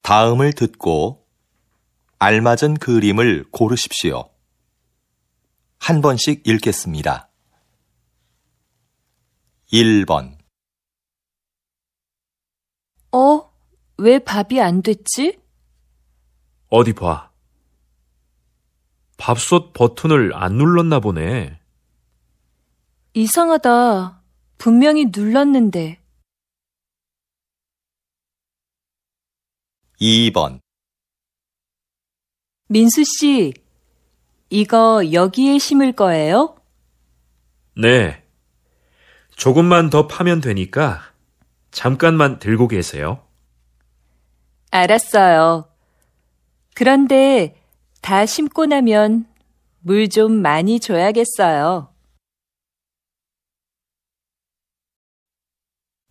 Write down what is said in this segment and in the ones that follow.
다음을 듣고 알맞은 그림을 고르십시오. 한 번씩 읽겠습니다. 1번. 왜 밥이 안 됐지? 어디 봐. 밥솥 버튼을 안 눌렀나 보네. 이상하다. 분명히 눌렀는데. 2번. 민수 씨, 이거 여기에 심을 거예요? 네. 조금만 더 파면 되니까 잠깐만 들고 계세요. 알았어요. 그런데 다 심고 나면 물 좀 많이 줘야겠어요.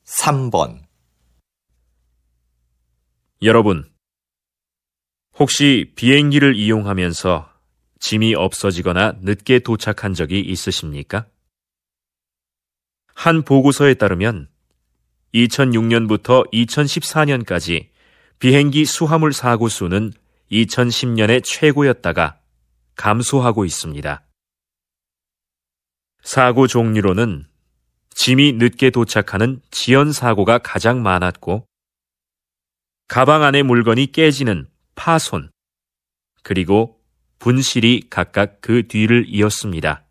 3번. 여러분, 혹시 비행기를 이용하면서 짐이 없어지거나 늦게 도착한 적이 있으십니까? 한 보고서에 따르면 2006년부터 2014년까지 비행기 수화물 사고 수는 2010년의 최고였다가 감소하고 있습니다. 사고 종류로는 짐이 늦게 도착하는 지연 사고가 가장 많았고, 가방 안의 물건이 깨지는 파손, 그리고 분실이 각각 그 뒤를 이었습니다.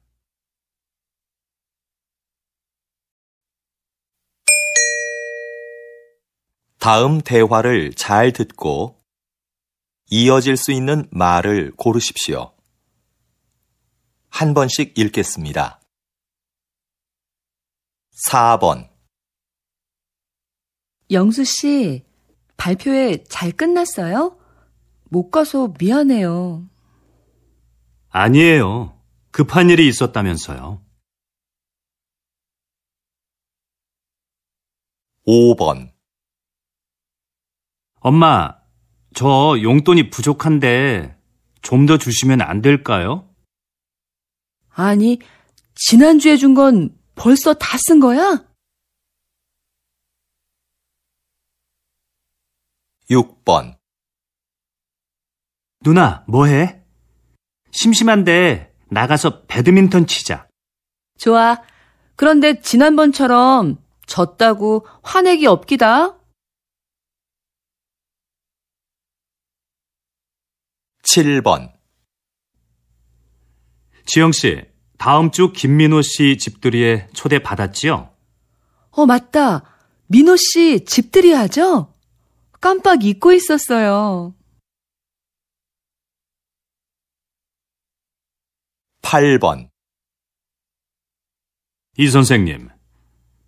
다음 대화를 잘 듣고 이어질 수 있는 말을 고르십시오. 한 번씩 읽겠습니다. 4번. 영수 씨, 발표회 잘 끝났어요? 못 가서 미안해요. 아니에요. 급한 일이 있었다면서요. 5번. 엄마, 저 용돈이 부족한데 좀 더 주시면 안 될까요? 아니, 지난주에 준 건 벌써 다 쓴 거야? 6번. 누나, 뭐해? 심심한데 나가서 배드민턴 치자. 좋아. 그런데 지난번처럼 졌다고 화내기 없기다. 7번. 지영씨, 다음 주 김민호 씨 집들이에 초대 받았지요? 맞다. 민호 씨 집들이 하죠? 깜빡 잊고 있었어요. 8번. 이 선생님,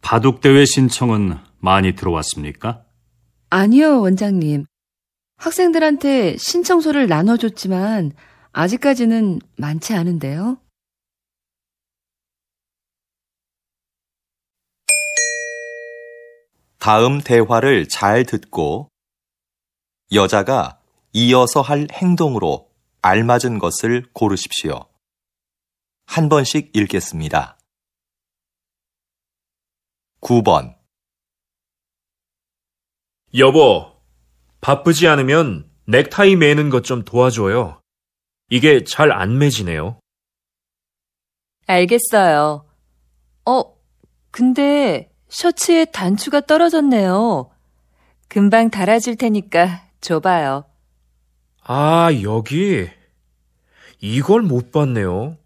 바둑대회 신청은 많이 들어왔습니까? 아니요, 원장님. 학생들한테 신청서를 나눠줬지만 아직까지는 많지 않은데요. 다음 대화를 잘 듣고 여자가 이어서 할 행동으로 알맞은 것을 고르십시오. 한 번씩 읽겠습니다. 9번. 여보, 바쁘지 않으면 넥타이 매는 것 좀 도와줘요. 이게 잘 안 매지네요. 알겠어요. 근데 셔츠에 단추가 떨어졌네요. 금방 달아줄 테니까 줘봐요. 아, 여기. 이걸 못 봤네요.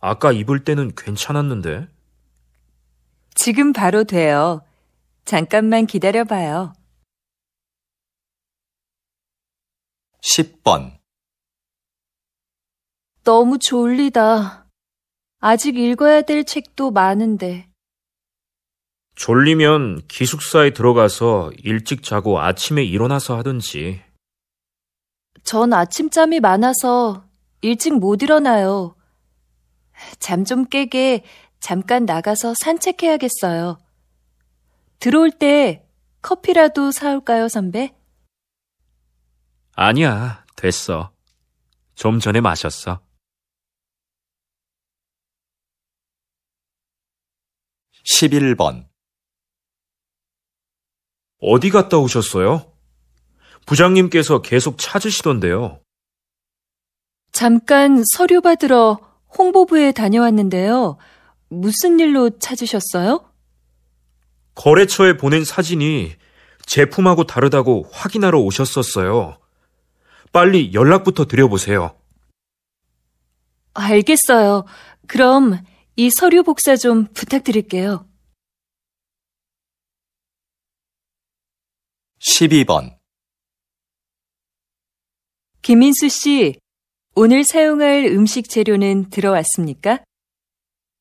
아까 입을 때는 괜찮았는데. 지금 바로 돼요. 잠깐만 기다려봐요. 10번. 너무 졸리다. 아직 읽어야 될 책도 많은데. 졸리면 기숙사에 들어가서 일찍 자고 아침에 일어나서 하든지. 전 아침잠이 많아서 일찍 못 일어나요. 잠 좀 깨게 잠깐 나가서 산책해야겠어요. 들어올 때 커피라도 사올까요, 선배? 아니야, 됐어. 좀 전에 마셨어. 11번. 어디 갔다 오셨어요? 부장님께서 계속 찾으시던데요. 잠깐 서류 받으러 홍보부에 다녀왔는데요. 무슨 일로 찾으셨어요? 거래처에 보낸 사진이 제품하고 다르다고 확인하러 오셨었어요. 빨리 연락부터 드려보세요. 알겠어요. 그럼 이 서류 복사 좀 부탁드릴게요. 12번. 김민수 씨, 오늘 사용할 음식 재료는 들어왔습니까?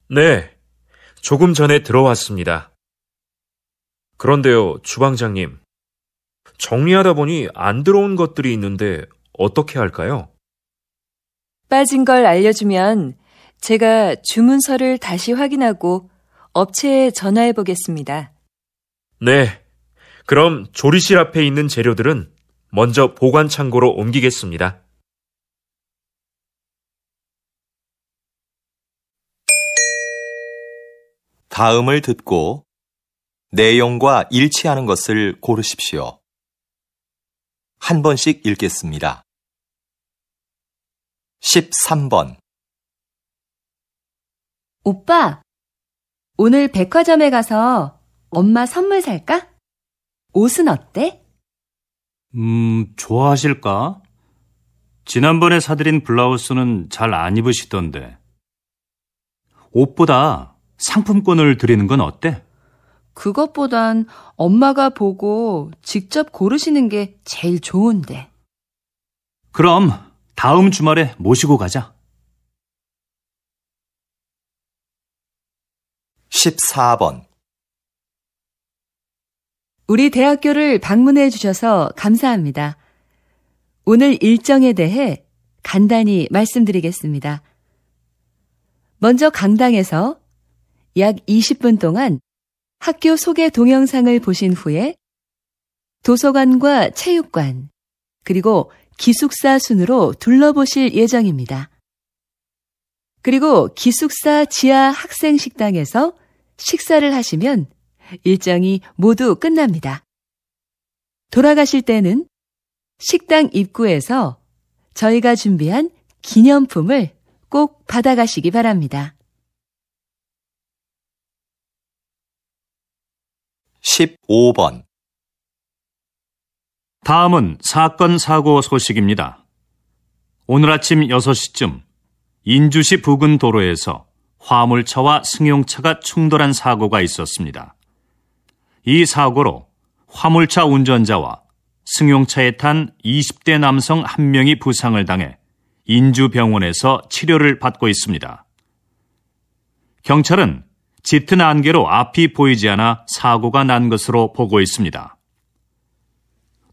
네, 조금 전에 들어왔습니다. 그런데요, 주방장님. 정리하다 보니 안 들어온 것들이 있는데 어떻게 할까요? 빠진 걸 알려주면 제가 주문서를 다시 확인하고 업체에 전화해 보겠습니다. 네, 그럼 조리실 앞에 있는 재료들은 먼저 보관 창고로 옮기겠습니다. 다음을 듣고 내용과 일치하는 것을 고르십시오. 한 번씩 읽겠습니다. 13번. 오빠, 오늘 백화점에 가서 엄마 선물 살까? 옷은 어때? 좋아하실까? 지난번에 사드린 블라우스는 잘 안 입으시던데. 옷보다 상품권을 드리는 건 어때? 그것보단 엄마가 보고 직접 고르시는 게 제일 좋은데. 그럼 다음 주말에 모시고 가자. 14번. 우리 대학교를 방문해 주셔서 감사합니다. 오늘 일정에 대해 간단히 말씀드리겠습니다. 먼저 강당에서 약 20분 동안 학교 소개 동영상을 보신 후에 도서관과 체육관, 그리고 기숙사 순으로 둘러보실 예정입니다. 그리고 기숙사 지하 학생 식당에서 식사를 하시면 일정이 모두 끝납니다. 돌아가실 때는 식당 입구에서 저희가 준비한 기념품을 꼭 받아가시기 바랍니다. 15번. 다음은 사건 사고 소식입니다. 오늘 아침 6시쯤 인주시 부근 도로에서 화물차와 승용차가 충돌한 사고가 있었습니다. 이 사고로 화물차 운전자와 승용차에 탄 20대 남성 1명이 부상을 당해 인주병원에서 치료를 받고 있습니다. 경찰은 짙은 안개로 앞이 보이지 않아 사고가 난 것으로 보고 있습니다.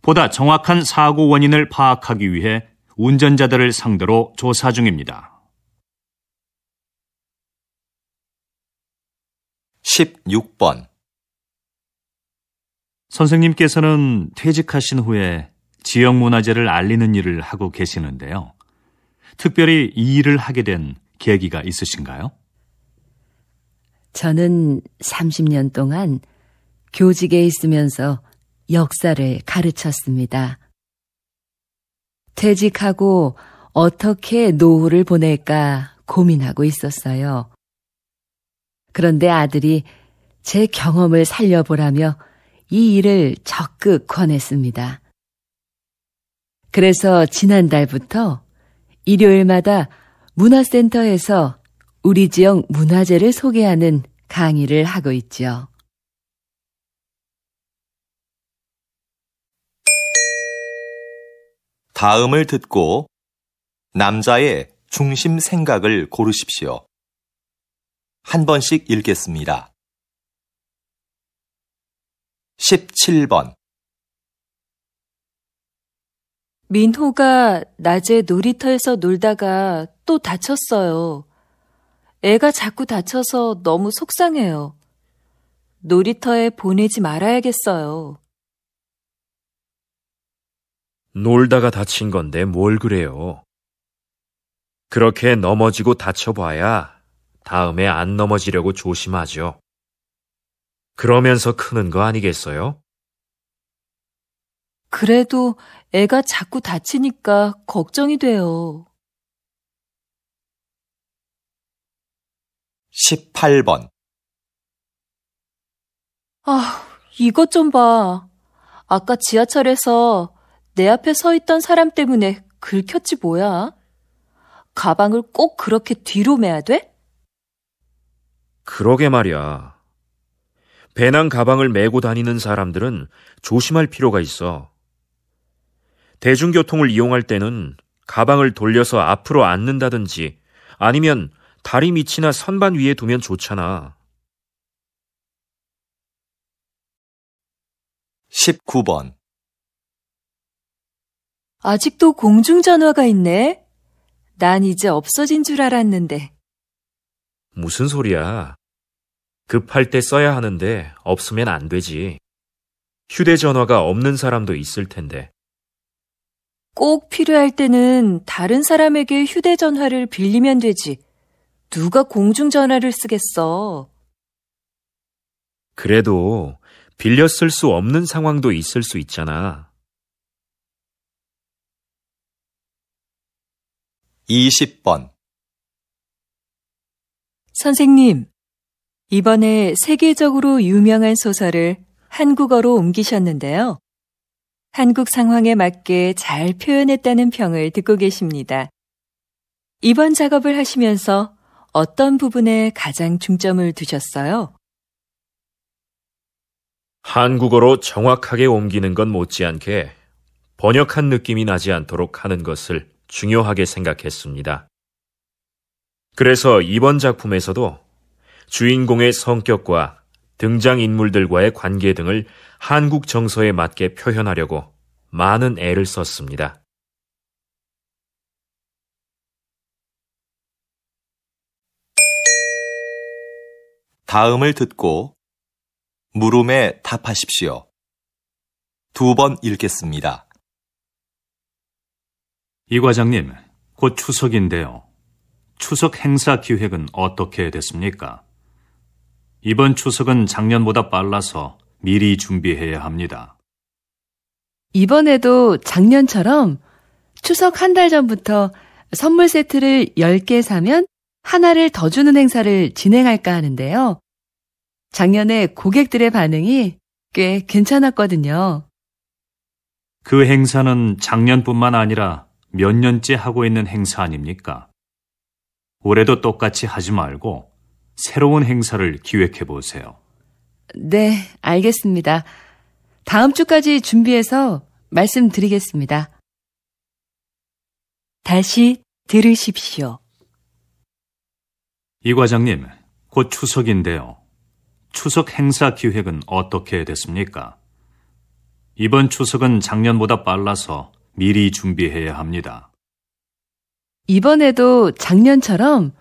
보다 정확한 사고 원인을 파악하기 위해 운전자들을 상대로 조사 중입니다. 16번. 선생님께서는 퇴직하신 후에 지역문화재를 알리는 일을 하고 계시는데요. 특별히 이 일을 하게 된 계기가 있으신가요? 저는 30년 동안 교직에 있으면서 역사를 가르쳤습니다. 퇴직하고 어떻게 노후를 보낼까 고민하고 있었어요. 그런데 아들이 제 경험을 살려보라며 이 일을 적극 권했습니다. 그래서 지난달부터 일요일마다 문화센터에서 우리 지역 문화재를 소개하는 강의를 하고 있죠. 다음을 듣고 남자의 중심 생각을 고르십시오. 한 번씩 읽겠습니다. 17번. 민호가 낮에 놀이터에서 놀다가 또 다쳤어요. 애가 자꾸 다쳐서 너무 속상해요. 놀이터에 보내지 말아야겠어요. 놀다가 다친 건데 뭘 그래요. 그렇게 넘어지고 다쳐봐야 다음에 안 넘어지려고 조심하죠. 그러면서 크는 거 아니겠어요? 그래도 애가 자꾸 다치니까 걱정이 돼요. 18번. 이것 좀 봐. 아까 지하철에서 내 앞에 서 있던 사람 때문에 긁혔지 뭐야? 가방을 꼭 그렇게 뒤로 매야 돼? 그러게 말이야. 배낭 가방을 메고 다니는 사람들은 조심할 필요가 있어. 대중교통을 이용할 때는 가방을 돌려서 앞으로 앉는다든지 아니면 다리 밑이나 선반 위에 두면 좋잖아. 19번. 아직도 공중전화가 있네. 난 이제 없어진 줄 알았는데. 무슨 소리야? 급할 때 써야 하는데 없으면 안 되지. 휴대전화가 없는 사람도 있을 텐데. 꼭 필요할 때는 다른 사람에게 휴대전화를 빌리면 되지. 누가 공중전화를 쓰겠어. 그래도 빌려 쓸 수 없는 상황도 있을 수 있잖아. 20번. 선생님, 이번에 세계적으로 유명한 소설을 한국어로 옮기셨는데요. 한국 상황에 맞게 잘 표현했다는 평을 듣고 계십니다. 이번 작업을 하시면서 어떤 부분에 가장 중점을 두셨어요? 한국어로 정확하게 옮기는 건 못지않게 번역한 느낌이 나지 않도록 하는 것을 중요하게 생각했습니다. 그래서 이번 작품에서도 주인공의 성격과 등장인물들과의 관계 등을 한국 정서에 맞게 표현하려고 많은 애를 썼습니다. 다음을 듣고 물음에 답하십시오. 2번 읽겠습니다. 이 과장님, 곧 추석인데요. 추석 행사 기획은 어떻게 됐습니까? 이번 추석은 작년보다 빨라서 미리 준비해야 합니다. 이번에도 작년처럼 추석 한 달 전부터 선물 세트를 10개 사면 하나를 더 주는 행사를 진행할까 하는데요. 작년에 고객들의 반응이 꽤 괜찮았거든요. 그 행사는 작년뿐만 아니라 몇 년째 하고 있는 행사 아닙니까? 올해도 똑같이 하지 말고 새로운 행사를 기획해 보세요. 네, 알겠습니다. 다음 주까지 준비해서 말씀드리겠습니다. 다시 들으십시오. 이 과장님, 곧 추석인데요. 추석 행사 기획은 어떻게 됐습니까? 이번 추석은 작년보다 빨라서 미리 준비해야 합니다. 이번에도 작년처럼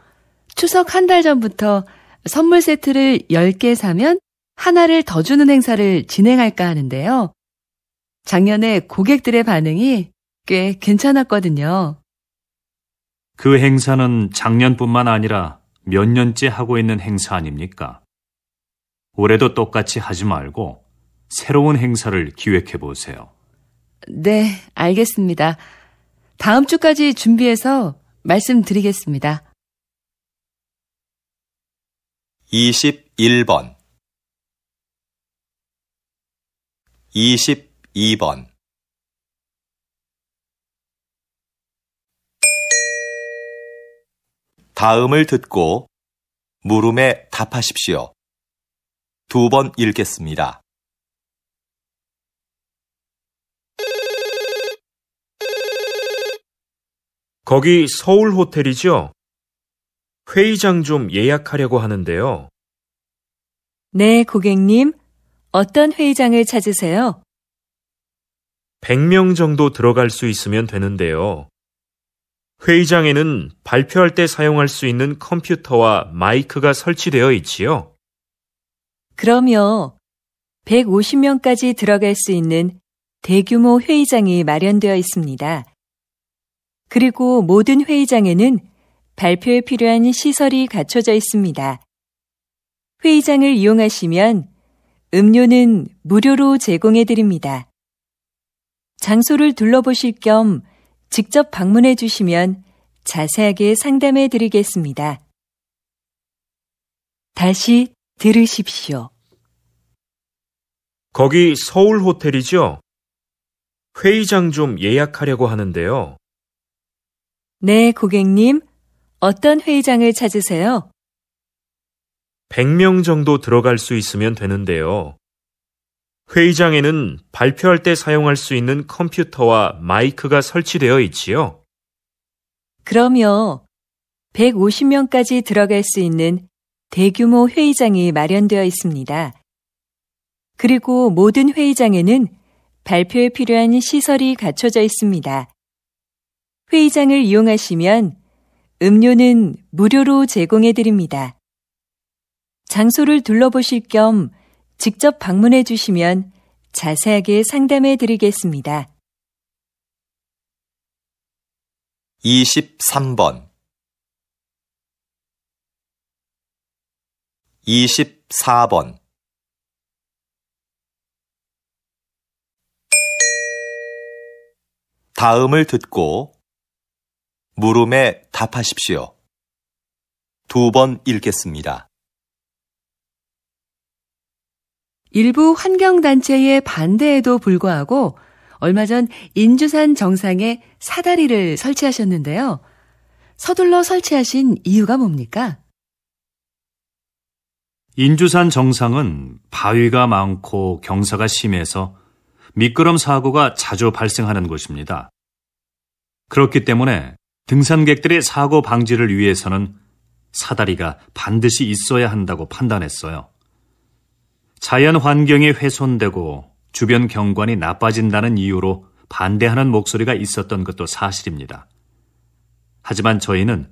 추석 한 달 전부터 선물 세트를 10개 사면 하나를 더 주는 행사를 진행할까 하는데요. 작년에 고객들의 반응이 꽤 괜찮았거든요. 그 행사는 작년뿐만 아니라 몇 년째 하고 있는 행사 아닙니까? 올해도 똑같이 하지 말고 새로운 행사를 기획해 보세요. 네, 알겠습니다. 다음 주까지 준비해서 말씀드리겠습니다. 21번. 22번. 다음을 듣고 물음에 답하십시오. 2번 읽겠습니다. 거기 서울 호텔이죠? 회의장 좀 예약하려고 하는데요. 네, 고객님. 어떤 회의장을 찾으세요? 100명 정도 들어갈 수 있으면 되는데요. 회의장에는 발표할 때 사용할 수 있는 컴퓨터와 마이크가 설치되어 있지요. 그럼요. 150명까지 들어갈 수 있는 대규모 회의장이 마련되어 있습니다. 그리고 모든 회의장에는 발표에 필요한 시설이 갖춰져 있습니다. 회의장을 이용하시면 음료는 무료로 제공해 드립니다. 장소를 둘러보실 겸 직접 방문해 주시면 자세하게 상담해 드리겠습니다. 다시 들으십시오. 거기 서울 호텔이죠? 회의장 좀 예약하려고 하는데요. 네, 고객님. 어떤 회의장을 찾으세요? 100명 정도 들어갈 수 있으면 되는데요. 회의장에는 발표할 때 사용할 수 있는 컴퓨터와 마이크가 설치되어 있지요. 그럼요. 150명까지 들어갈 수 있는 대규모 회의장이 마련되어 있습니다. 그리고 모든 회의장에는 발표에 필요한 시설이 갖춰져 있습니다. 회의장을 이용하시면 음료는 무료로 제공해 드립니다. 장소를 둘러보실 겸 직접 방문해 주시면 자세하게 상담해 드리겠습니다. 23번 24번 다음을 듣고 물음에 답하십시오. 2번 읽겠습니다. 일부 환경단체의 반대에도 불구하고 얼마 전 인주산 정상에 사다리를 설치하셨는데요. 서둘러 설치하신 이유가 뭡니까? 인주산 정상은 바위가 많고 경사가 심해서 미끄럼 사고가 자주 발생하는 곳입니다. 그렇기 때문에 등산객들의 사고 방지를 위해서는 사다리가 반드시 있어야 한다고 판단했어요. 자연 환경이 훼손되고 주변 경관이 나빠진다는 이유로 반대하는 목소리가 있었던 것도 사실입니다. 하지만 저희는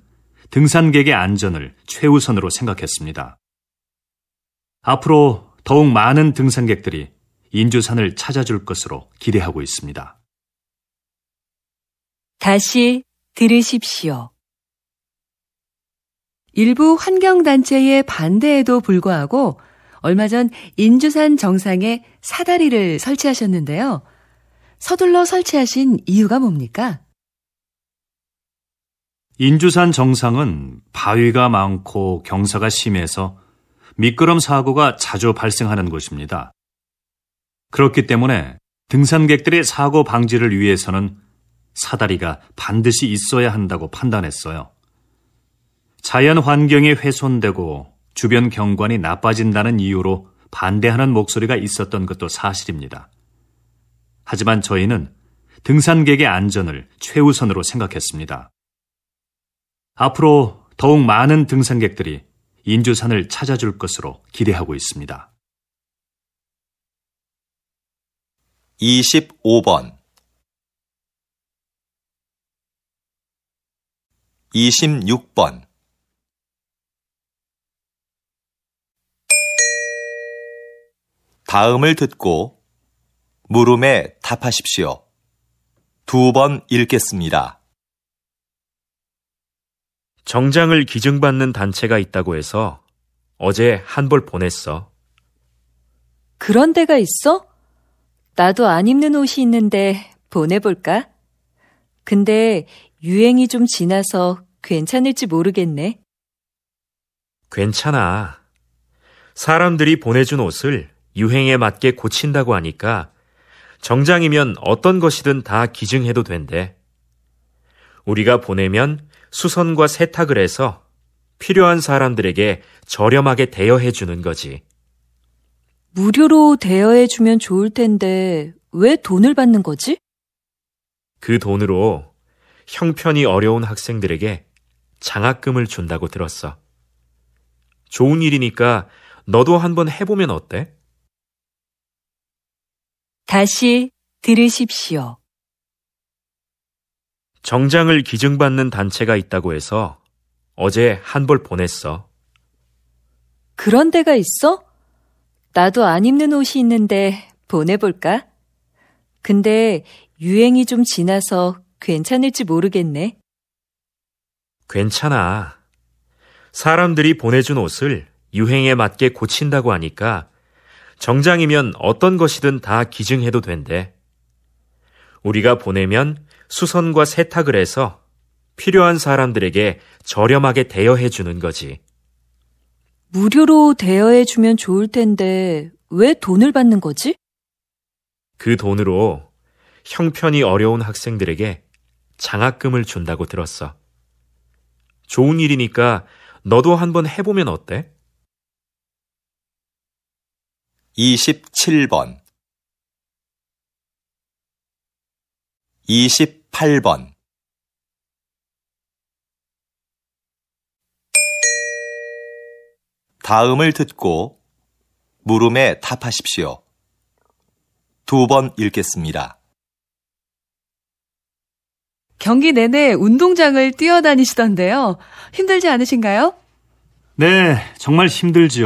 등산객의 안전을 최우선으로 생각했습니다. 앞으로 더욱 많은 등산객들이 인주산을 찾아줄 것으로 기대하고 있습니다. 다시 들으십시오. 일부 환경단체의 반대에도 불구하고 얼마 전 인주산 정상에 사다리를 설치하셨는데요. 서둘러 설치하신 이유가 뭡니까? 인주산 정상은 바위가 많고 경사가 심해서 미끄럼 사고가 자주 발생하는 곳입니다. 그렇기 때문에 등산객들의 사고 방지를 위해서는 사다리가 반드시 있어야 한다고 판단했어요. 자연 환경이 훼손되고 주변 경관이 나빠진다는 이유로 반대하는 목소리가 있었던 것도 사실입니다. 하지만 저희는 등산객의 안전을 최우선으로 생각했습니다. 앞으로 더욱 많은 등산객들이 인주산을 찾아줄 것으로 기대하고 있습니다. 25번 26번 다음을 듣고 물음에 답하십시오. 2번 읽겠습니다. 정장을 기증받는 단체가 있다고 해서 어제 한 벌 보냈어. 그런 데가 있어? 나도 안 입는 옷이 있는데 보내볼까? 근데 유행이 좀 지나서 괜찮을지 모르겠네. 괜찮아. 사람들이 보내준 옷을 유행에 맞게 고친다고 하니까 정장이면 어떤 것이든 다 기증해도 된대. 우리가 보내면 수선과 세탁을 해서 필요한 사람들에게 저렴하게 대여해 주는 거지. 무료로 대여해 주면 좋을 텐데 왜 돈을 받는 거지? 그 돈으로 형편이 어려운 학생들에게 장학금을 준다고 들었어. 좋은 일이니까 너도 한번 해보면 어때? 다시 들으십시오. 정장을 기증받는 단체가 있다고 해서 어제 한 벌 보냈어. 그런 데가 있어? 나도 안 입는 옷이 있는데 보내볼까? 근데 유행이 좀 지나서 괜찮을지 모르겠네. 괜찮아. 사람들이 보내준 옷을 유행에 맞게 고친다고 하니까 정장이면 어떤 것이든 다 기증해도 된대. 우리가 보내면 수선과 세탁을 해서 필요한 사람들에게 저렴하게 대여해 주는 거지. 무료로 대여해 주면 좋을 텐데 왜 돈을 받는 거지? 그 돈으로 형편이 어려운 학생들에게 장학금을 준다고 들었어. 좋은 일이니까 너도 한번 해보면 어때? 27번 28번 다음을 듣고 물음에 답하십시오. 2번 읽겠습니다. 경기 내내 운동장을 뛰어다니시던데요. 힘들지 않으신가요? 네, 정말 힘들지요.